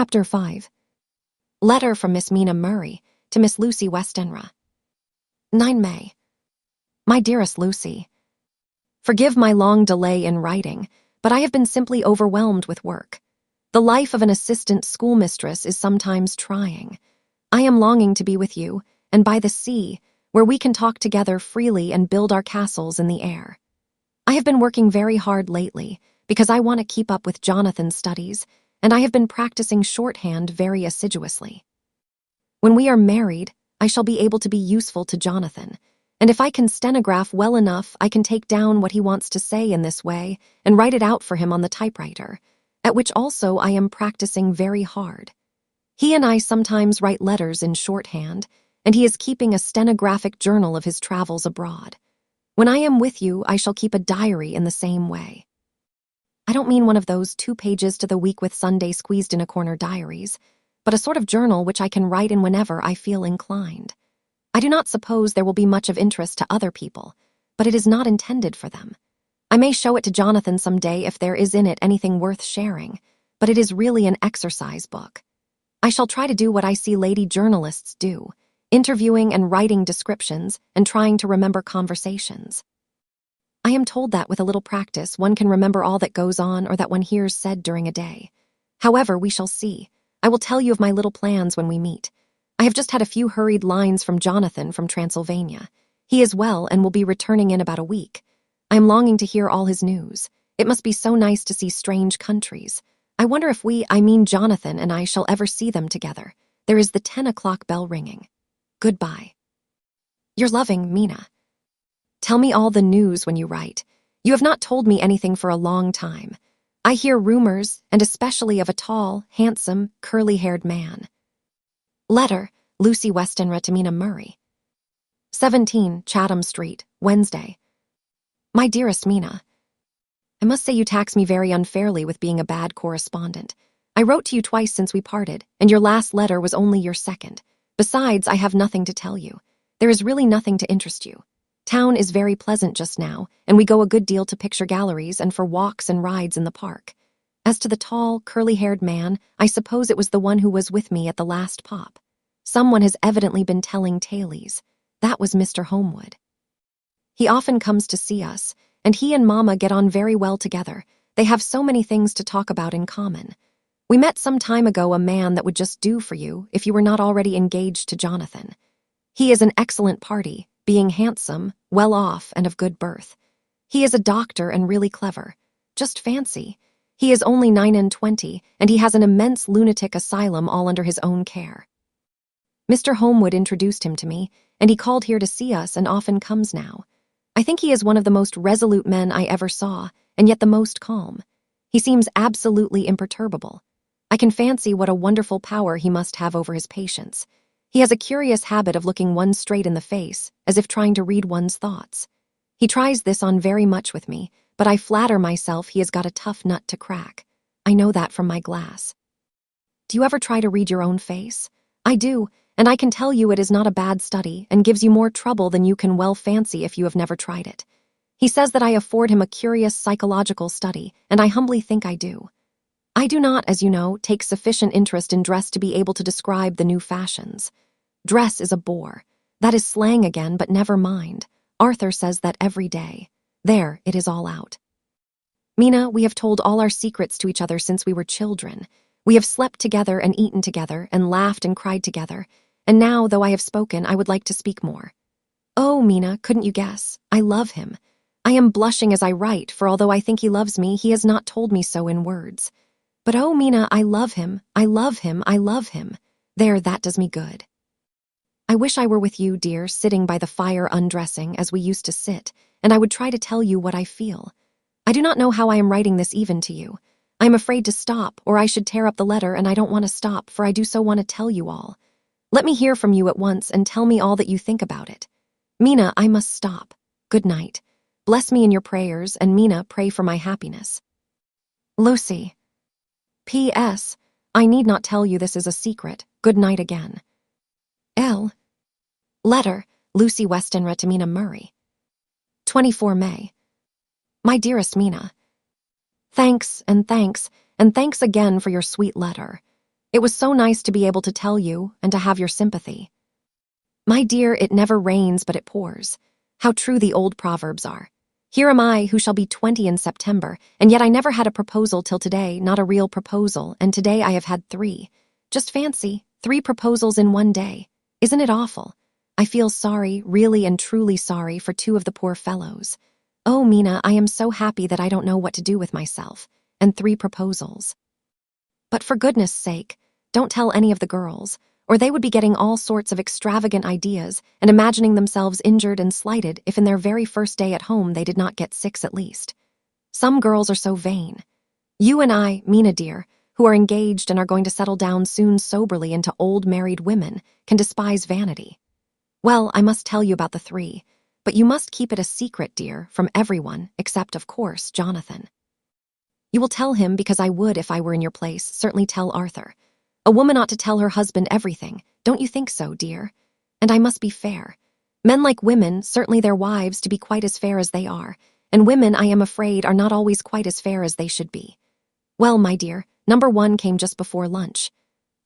Chapter 5. Letter from Miss Mina Murray to Miss Lucy Westenra. 9 May. My dearest Lucy, forgive my long delay in writing, but I have been simply overwhelmed with work. The life of an assistant schoolmistress is sometimes trying. I am longing to be with you, and by the sea, where we can talk together freely and build our castles in the air. I have been working very hard lately, because I want to keep up with Jonathan's studies, and I have been practicing shorthand very assiduously. When we are married, I shall be able to be useful to Jonathan, and if I can stenograph well enough, I can take down what he wants to say in this way and write it out for him on the typewriter, at which also I am practicing very hard. He and I sometimes write letters in shorthand, and he is keeping a stenographic journal of his travels abroad. When I am with you, I shall keep a diary in the same way. I don't mean one of those 2 pages to the week with Sunday squeezed in a corner diaries, but a sort of journal which I can write in whenever I feel inclined. I do not suppose there will be much of interest to other people, but it is not intended for them. I may show it to Jonathan some day if there is in it anything worth sharing, but it is really an exercise book. I shall try to do what I see lady journalists do, interviewing and writing descriptions and trying to remember conversations. I am told that with a little practice one can remember all that goes on or that one hears said during a day. However, we shall see. I will tell you of my little plans when we meet. I have just had a few hurried lines from Jonathan from Transylvania. He is well and will be returning in about a week. I am longing to hear all his news. It must be so nice to see strange countries. I wonder if Jonathan and I shall ever see them together. There is the 10 o'clock bell ringing. Goodbye. Your loving, Mina. Tell me all the news when you write. You have not told me anything for a long time. I hear rumors, and especially of a tall, handsome, curly-haired man. Letter, Lucy Westenra to Mina Murray. 17 Chatham Street, Wednesday. My dearest Mina, I must say you tax me very unfairly with being a bad correspondent. I wrote to you twice since we parted, and your last letter was only your second. Besides, I have nothing to tell you. There is really nothing to interest you. Town is very pleasant just now, and we go a good deal to picture galleries and for walks and rides in the park. As to the tall, curly-haired man, I suppose it was the one who was with me at the last pop. Someone has evidently been telling tales. That was Mr. Homewood. He often comes to see us, and he and Mama get on very well together. They have so many things to talk about in common. We met some time ago a man that would just do for you if you were not already engaged to Jonathan. He is an excellent party, being handsome, well off, and of good birth. He is a doctor and really clever. Just fancy. He is only 29, and he has an immense lunatic asylum all under his own care. Mr. Homewood introduced him to me, and he called here to see us and often comes now. I think he is one of the most resolute men I ever saw, and yet the most calm. He seems absolutely imperturbable. I can fancy what a wonderful power he must have over his patients. He has a curious habit of looking one straight in the face, as if trying to read one's thoughts. He tries this on very much with me, but I flatter myself he has got a tough nut to crack. I know that from my glass. Do you ever try to read your own face? I do, and I can tell you it is not a bad study and gives you more trouble than you can well fancy if you have never tried it. He says that I afford him a curious psychological study, and I humbly think I do. I do not, as you know, take sufficient interest in dress to be able to describe the new fashions. Dress is a bore. That is slang again, but never mind. Arthur says that every day. There, it is all out. Mina, we have told all our secrets to each other since we were children. We have slept together and eaten together and laughed and cried together, and now, though I have spoken, I would like to speak more. Oh, Mina, couldn't you guess? I love him. I am blushing as I write, for although I think he loves me, he has not told me so in words. But oh, Mina, I love him, I love him, I love him. There, that does me good. I wish I were with you, dear, sitting by the fire undressing, as we used to sit, and I would try to tell you what I feel. I do not know how I am writing this even to you. I am afraid to stop, or I should tear up the letter, and I don't want to stop, for I do so want to tell you all. Let me hear from you at once, and tell me all that you think about it. Mina, I must stop. Good night. Bless me in your prayers, and Mina, pray for my happiness. Lucy. P.S. I need not tell you this is a secret. Good night again. L. Letter, Lucy Westenra to Mina Murray. 24 May. My dearest Mina, thanks and thanks again for your sweet letter. It was so nice to be able to tell you and to have your sympathy. My dear, it never rains but it pours. How true the old proverbs are. Here am I, who shall be 20 in September, and yet I never had a proposal till today, not a real proposal, and today I have had 3. Just fancy, 3 proposals in one day. Isn't it awful? I feel sorry, really and truly sorry for 2 of the poor fellows. Oh, Mina, I am so happy that I don't know what to do with myself. And 3 proposals. But for goodness sake, don't tell any of the girls, or they would be getting all sorts of extravagant ideas and imagining themselves injured and slighted if in their very first day at home they did not get 6 at least. Some girls are so vain. You and I, Mina dear, who are engaged and are going to settle down soon soberly into old married women, can despise vanity. Well, I must tell you about the 3, but you must keep it a secret, dear, from everyone, except, of course, Jonathan. You will tell him because I would, if I were in your place, certainly tell Arthur. A woman ought to tell her husband everything, don't you think so, dear? And I must be fair. Men like women, certainly their wives, to be quite as fair as they are, and women, I am afraid, are not always quite as fair as they should be. Well, my dear, number 1 came just before lunch.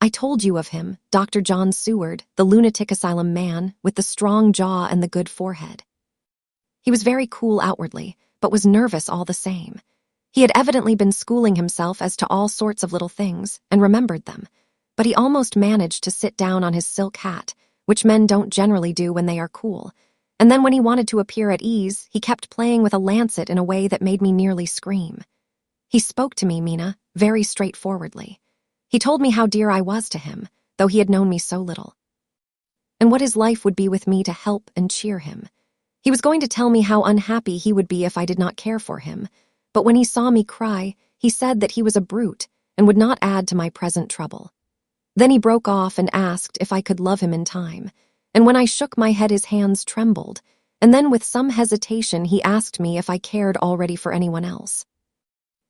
I told you of him, Dr. John Seward, the lunatic asylum man, with the strong jaw and the good forehead. He was very cool outwardly, but was nervous all the same. He had evidently been schooling himself as to all sorts of little things, and remembered them. But he almost managed to sit down on his silk hat, which men don't generally do when they are cool, and then when he wanted to appear at ease, he kept playing with a lancet in a way that made me nearly scream. He spoke to me, Mina, very straightforwardly. He told me how dear I was to him, though he had known me so little, and what his life would be with me to help and cheer him. He was going to tell me how unhappy he would be if I did not care for him, but when he saw me cry, he said that he was a brute and would not add to my present trouble. Then he broke off and asked if I could love him in time, and when I shook my head his hands trembled, and then with some hesitation he asked me if I cared already for anyone else.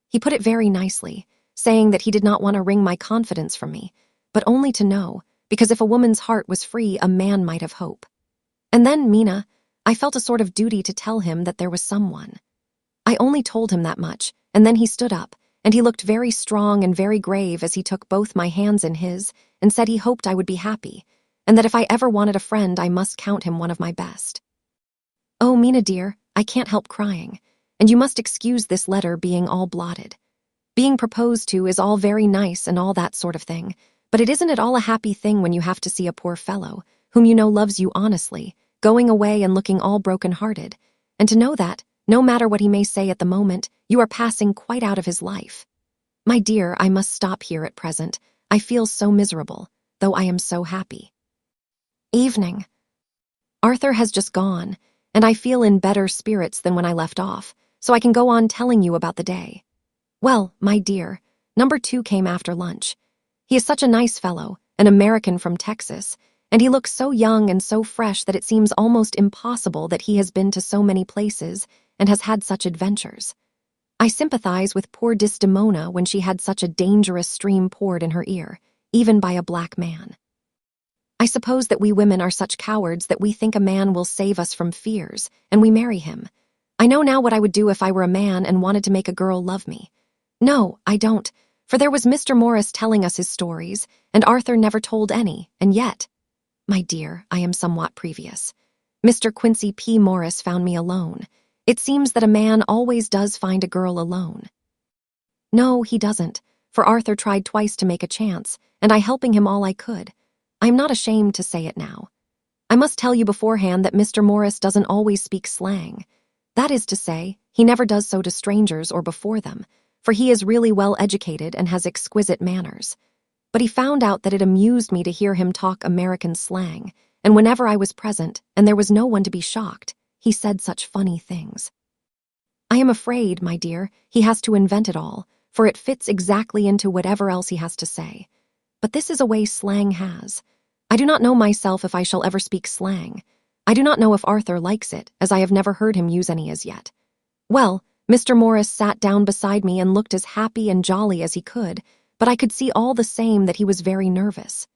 He put it very nicely, saying that he did not want to wring my confidence from me, but only to know, because if a woman's heart was free, a man might have hope. And then, Mina, I felt a sort of duty to tell him that there was someone. I only told him that much, and then he stood up, and he looked very strong and very grave as he took both my hands in his and said he hoped I would be happy, and that if I ever wanted a friend I must count him one of my best. Oh, Mina dear, I can't help crying, and you must excuse this letter being all blotted. Being proposed to is all very nice and all that sort of thing, but it isn't at all a happy thing when you have to see a poor fellow, whom you know loves you honestly, going away and looking all broken-hearted, and to know that, no matter what he may say at the moment, you are passing quite out of his life. My dear, I must stop here at present. I feel so miserable, though I am so happy. Evening. Arthur has just gone, and I feel in better spirits than when I left off, so I can go on telling you about the day. Well, my dear, number 2 came after lunch. He is such a nice fellow, an American from Texas, and he looks so young and so fresh that it seems almost impossible that he has been to so many places and has had such adventures. I sympathize with poor Desdemona when she had such a dangerous stream poured in her ear, even by a black man. I suppose that we women are such cowards that we think a man will save us from fears, and we marry him. I know now what I would do if I were a man and wanted to make a girl love me. No, I don't, for there was Mr. Morris telling us his stories, and Arthur never told any, and yet, my dear, I am somewhat previous. Mr. Quincy P. Morris found me alone. It seems that a man always does find a girl alone. No, he doesn't, for Arthur tried twice to make a chance, and I helping him all I could. I am not ashamed to say it now. I must tell you beforehand that Mr. Morris doesn't always speak slang. That is to say, he never does so to strangers or before them, for he is really well educated and has exquisite manners. But he found out that it amused me to hear him talk American slang, and whenever I was present, and there was no one to be shocked, he said such funny things. I am afraid, my dear, he has to invent it all, for it fits exactly into whatever else he has to say. But this is a way slang has. I do not know myself if I shall ever speak slang. I do not know if Arthur likes it, as I have never heard him use any as yet. Well, Mr. Morris sat down beside me and looked as happy and jolly as he could, but I could see all the same that he was very nervous.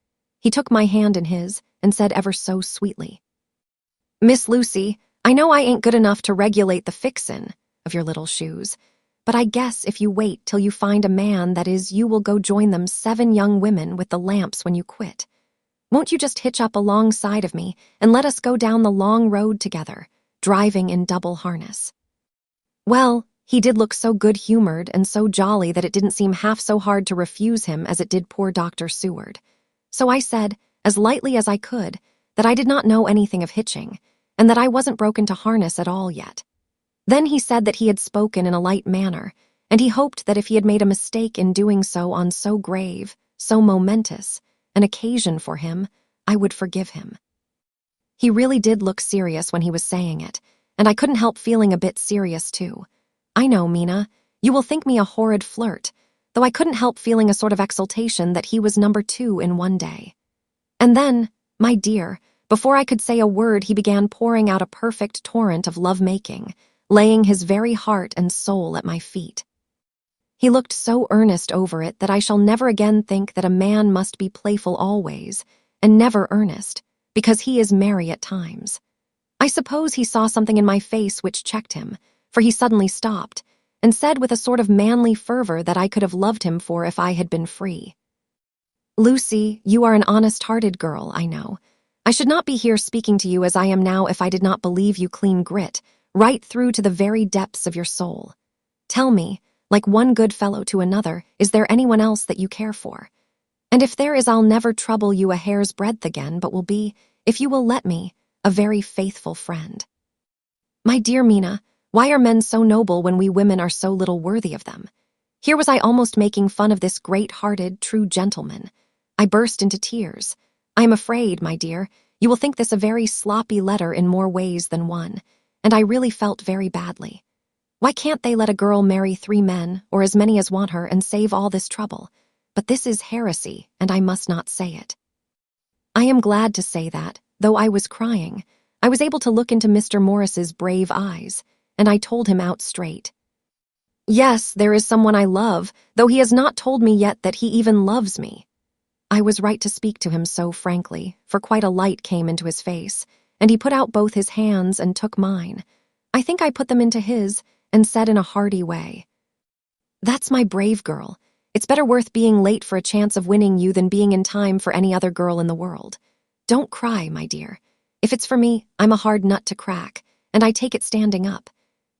He took my hand in his and said ever so sweetly, "Miss Lucy, I know I ain't good enough to regulate the fixin' of your little shoes, but I guess if you wait till you find a man, that is, you will go join them 7 young women with the lamps when you quit. Won't you just hitch up alongside of me and let us go down the long road together, driving in double harness?" Well, he did look so good-humored and so jolly that it didn't seem half so hard to refuse him as it did poor Dr. Seward. So I said, as lightly as I could, that I did not know anything of hitching, and that I wasn't broken to harness at all yet. Then he said that he had spoken in a light manner, and he hoped that if he had made a mistake in doing so on so grave, so momentous, an occasion for him, I would forgive him. He really did look serious when he was saying it, and I couldn't help feeling a bit serious too. I know, Mina, you will think me a horrid flirt, though I couldn't help feeling a sort of exultation that he was number 2 in one day. And then, my dear, before I could say a word, he began pouring out a perfect torrent of love-making, laying his very heart and soul at my feet. He looked so earnest over it that I shall never again think that a man must be playful always, and never earnest, because he is merry at times. I suppose he saw something in my face which checked him, for he suddenly stopped, and said with a sort of manly fervor that I could have loved him for if I had been free. "Lucy, you are an honest-hearted girl, I know. I should not be here speaking to you as I am now if I did not believe you clean grit, right through to the very depths of your soul. Tell me, like one good fellow to another, is there anyone else that you care for? And if there is, I'll never trouble you a hair's breadth again, but will be, if you will let me, a very faithful friend." My dear Mina, why are men so noble when we women are so little worthy of them? Here was I almost making fun of this great-hearted, true gentleman. I burst into tears. I am afraid, my dear, you will think this a very sloppy letter in more ways than one, and I really felt very badly. Why can't they let a girl marry 3 men, or as many as want her, and save all this trouble? But this is heresy, and I must not say it. I am glad to say that, though I was crying, I was able to look into Mr. Morris's brave eyes, and I told him out straight. Yes, there is someone I love, though he has not told me yet that he even loves me. I was right to speak to him so frankly, for quite a light came into his face, and he put out both his hands and took mine. I think I put them into his, and said in a hearty way, "That's my brave girl. It's better worth being late for a chance of winning you than being in time for any other girl in the world. Don't cry, my dear. If it's for me, I'm a hard nut to crack, and I take it standing up.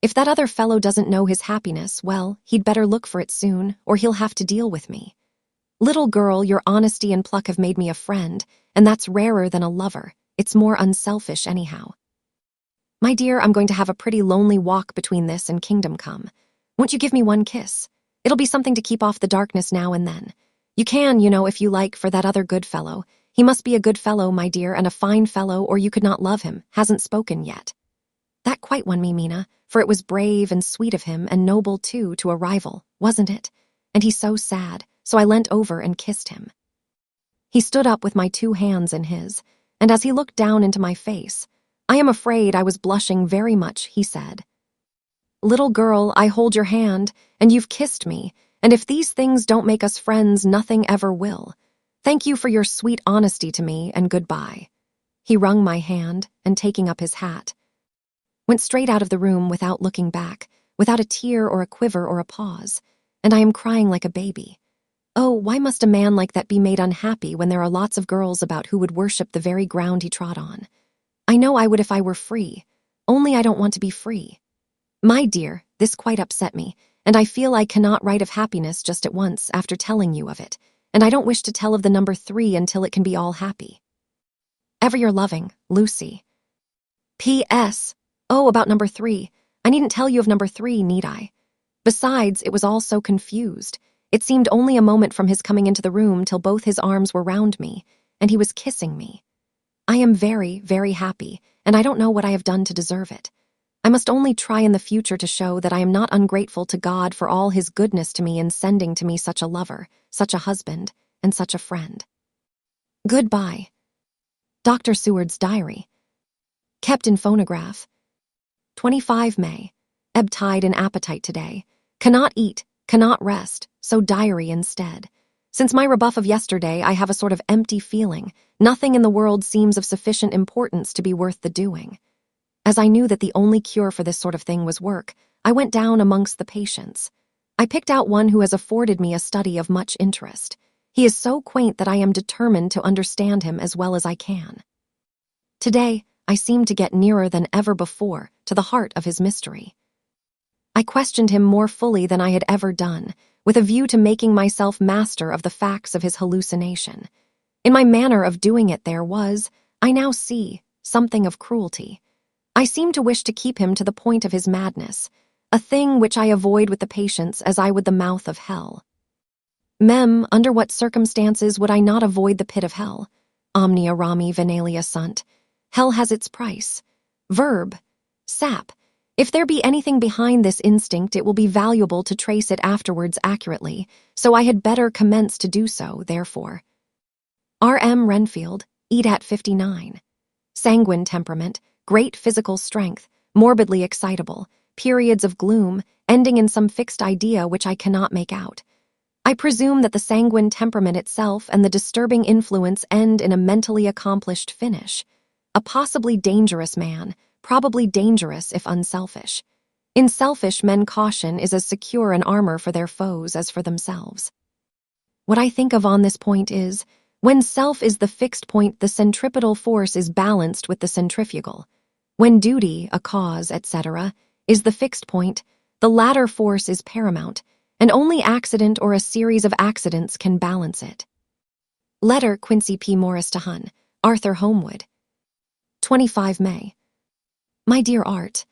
If that other fellow doesn't know his happiness, well, he'd better look for it soon, or he'll have to deal with me. Little girl, your honesty and pluck have made me a friend, and that's rarer than a lover. It's more unselfish anyhow. My dear, I'm going to have a pretty lonely walk between this and Kingdom Come. Won't you give me one kiss? It'll be something to keep off the darkness now and then. You can, you know, if you like, for that other good fellow. He must be a good fellow, my dear, and a fine fellow, or you could not love him. Hasn't spoken yet." That quite won me, Mina, for it was brave and sweet of him, and noble, too, to a rival, wasn't it? And he's so sad, so I leant over and kissed him. He stood up with my 2 hands in his, and as he looked down into my face, "I am afraid I was blushing very much," he said. "Little girl, I hold your hand, and you've kissed me, and if these things don't make us friends, nothing ever will. Thank you for your sweet honesty to me, and goodbye." He wrung my hand, and taking up his hat, went straight out of the room without looking back, without a tear or a quiver or a pause, and I am crying like a baby. Oh, why must a man like that be made unhappy when there are lots of girls about who would worship the very ground he trod on? I know I would if I were free, only I don't want to be free. My dear, this quite upset me, and I feel I cannot write of happiness just at once after telling you of it, and I don't wish to tell of the number 3 until it can be all happy. Ever your loving, Lucy. P.S. Oh, about number 3. I needn't tell you of number 3, need I? Besides, it was all so confused. It seemed only a moment from his coming into the room till both his arms were round me, and he was kissing me. I am very, very happy, and I don't know what I have done to deserve it. I must only try in the future to show that I am not ungrateful to God for all his goodness to me in sending to me such a lover, such a husband, and such a friend. Goodbye. Dr. Seward's diary. Kept in phonograph. 25 May. Ebb tide in appetite today. Cannot eat, cannot rest, so diary instead. Since my rebuff of yesterday, I have a sort of empty feeling. Nothing in the world seems of sufficient importance to be worth the doing. As I knew that the only cure for this sort of thing was work, I went down amongst the patients. I picked out one who has afforded me a study of much interest. He is so quaint that I am determined to understand him as well as I can. Today, I seem to get nearer than ever before to the heart of his mystery. I questioned him more fully than I had ever done, with a view to making myself master of the facts of his hallucination. In my manner of doing it there was, I now see, something of cruelty. I seemed to wish to keep him to the point of his madness, a thing which I avoid with the patience as I would the mouth of hell. Under what circumstances would I not avoid the pit of hell? Omnia rami venalia sunt. Hell has its price. Verb. Sap. If there be anything behind this instinct, it will be valuable to trace it afterwards accurately, so I had better commence to do so, therefore. R.M. Renfield, Edat 59. Sanguine temperament, great physical strength, morbidly excitable, periods of gloom, ending in some fixed idea which I cannot make out. I presume that the sanguine temperament itself and the disturbing influence end in a mentally accomplished finish. A possibly dangerous man, probably dangerous if unselfish. In selfish men, caution is as secure an armor for their foes as for themselves. What I think of on this point is, when self is the fixed point, the centripetal force is balanced with the centrifugal. When duty, a cause, etc., is the fixed point, the latter force is paramount, and only accident or a series of accidents can balance it. Letter Quincy P. Morris to Hun, Arthur Homewood. 25 May. My dear Art,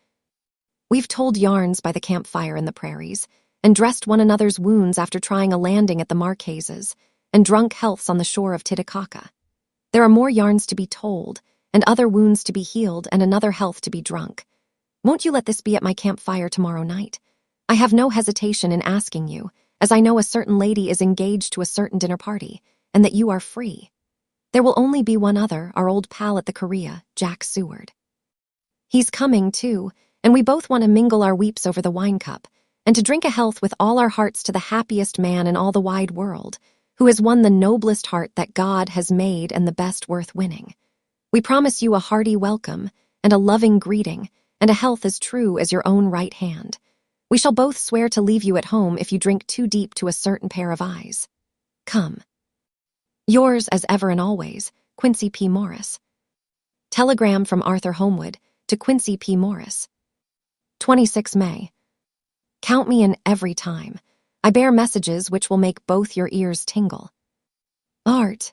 we've told yarns by the campfire in the prairies, and dressed one another's wounds after trying a landing at the Marquesas, and drunk healths on the shore of Titicaca. There are more yarns to be told, and other wounds to be healed, and another health to be drunk. Won't you let this be at my campfire tomorrow night? I have no hesitation in asking you, as I know a certain lady is engaged to a certain dinner party, and that you are free. There will only be one other, our old pal at the Korea, Jack Seward. He's coming, too, and we both want to mingle our weeps over the wine cup, and to drink a health with all our hearts to the happiest man in all the wide world, who has won the noblest heart that God has made and the best worth winning. We promise you a hearty welcome, and a loving greeting, and a health as true as your own right hand. We shall both swear to leave you at home if you drink too deep to a certain pair of eyes. Come. Yours, as ever and always, Quincy P. Morris. Telegram from Arthur Homewood to Quincy P. Morris. 26 May. Count me in every time. I bear messages which will make both your ears tingle. Art.